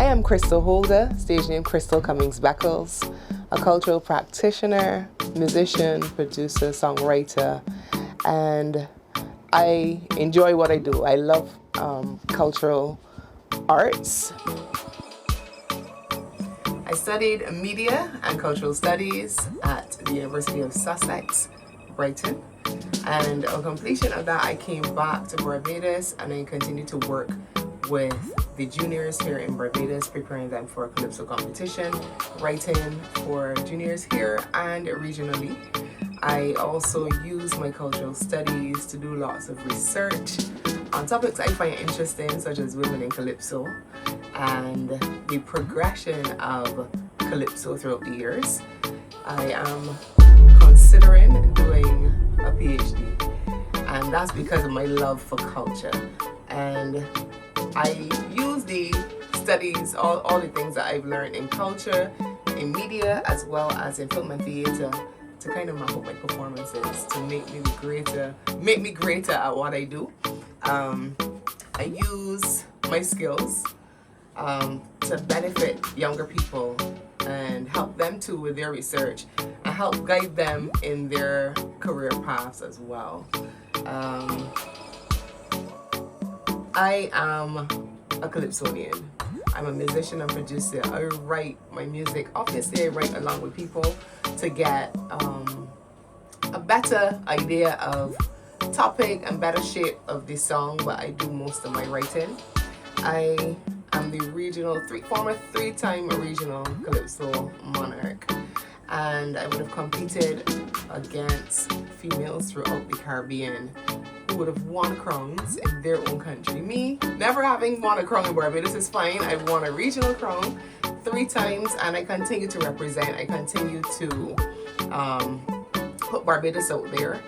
am Chrystal Holder, stage name Chrystal Cummins Beckles, a cultural practitioner, musician, producer, songwriter, and I enjoy what I do. I love cultural arts. I studied media and cultural studies at the University of Sussex, Brighton. And on completion of that, I came back to Barbados and I continued to work with the juniors here in Barbados, preparing them for a Calypso competition, writing for juniors here and regionally. I also use my cultural studies to do lots of research on topics I find interesting, such as women in Calypso and the progression of Calypso throughout the years. I am considering doing a PhD, and that's because of my love for culture. And I use the studies, all the things that I've learned in culture, in media, as well as in film and theater, to kind of map up my performances, to make me greater at what I do. I use my skills to benefit younger people and help them too with their research and help guide them in their career paths as well. I am a Calypsonian. I'm a musician and producer. I write my music. Obviously, I write along with people to get a better idea of topic and better shape of the song, but I do most of my writing. I am the former three-time regional Calypso monarch, and I would have competed against females throughout the Caribbean who would have won crowns in their own country. Me, never having won a crown in Barbados is fine. I've won a regional crown 3 times, and I continue to represent. I continue to put Barbados out there,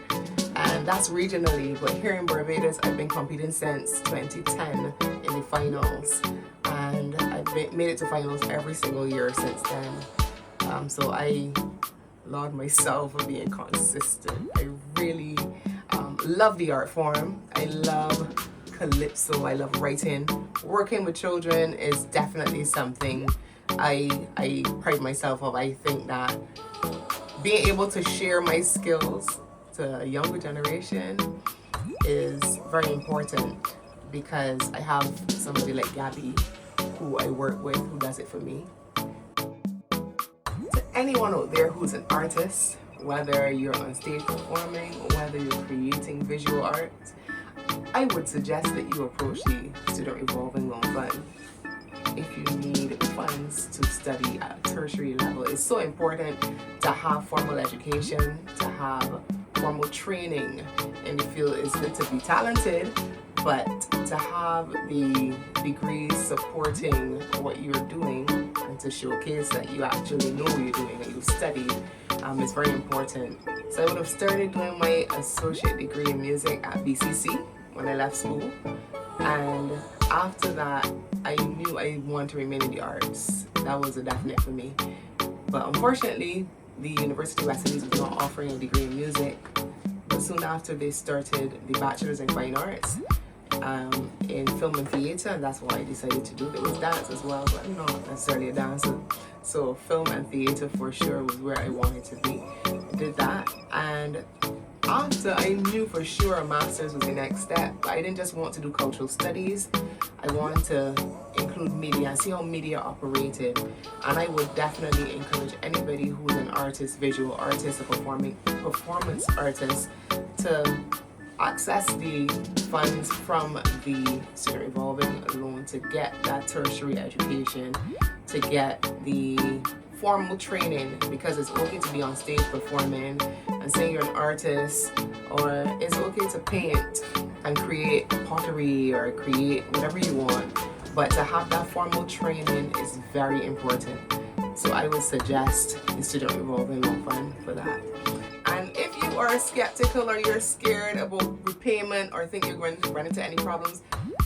and that's regionally. But here in Barbados, I've been competing since 2010 in the finals, and I've made it to finals every single year since then. So I laud myself for being consistent. I really love the art form. I love Calypso. I love writing. Working with children is definitely something I pride myself of. I think that being able to share my skills to a younger generation is very important, because I have somebody like Gabby who I work with who does it for me. To anyone out there who's an artist, whether you're on stage performing or whether you're creating visual art, I would suggest that you approach the Student Revolving Loan Fund if you need funds to study at a tertiary level. It's so important to have formal education, to have formal training in the field. It's good to be talented, but to have the degrees supporting what you're doing and to showcase that you actually know what you're doing and you've studied is very important. So I would have started doing my associate degree in music at BCC when I left school, and after that I knew I wanted to remain in the arts. That was a definite for me. But unfortunately, the University of West Indies was not offering a degree in music. But soon after, they started the Bachelor's in Fine Arts in film and theater, and that's what I decided to do. There was dance as well, but I'm not necessarily a dancer. So film and theater for sure was where I wanted to be. I did that, and after I knew for sure a master's was the next step. I didn't just want to do cultural studies. I wanted to include media and see how media operated. And I would definitely encourage anybody who's an artist, visual artist, a performance artist, to access the funds from the Student Revolving Loan to get that tertiary education, to get the formal training, because it's okay to be on stage performing and saying you're an artist, or it's okay to paint and create pottery or create whatever you want, but to have that formal training is very important. So I would suggest the Student Revolving Loan Fund for that. And if you are skeptical or you're scared about repayment or think you're going to run into any problems,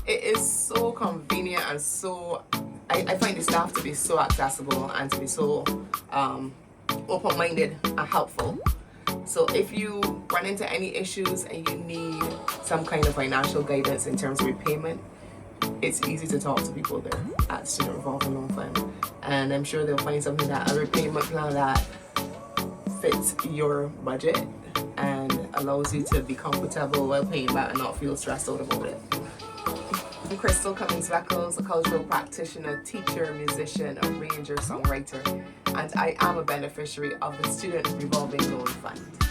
it is so convenient and so, I find the staff to be so accessible and to be so open-minded and helpful. So if you run into any issues and you need some kind of financial guidance in terms of repayment, it's easy to talk to people there at Student Revolving Loan Fund, and I'm sure they'll find something, that a repayment plan that fits your budget and allows you to be comfortable while paying back and not feel stressed out about it. I'm Chrystal Cummins Beckles, a cultural practitioner, teacher, musician, arranger, songwriter, and I am a beneficiary of the Student Revolving Loan Fund.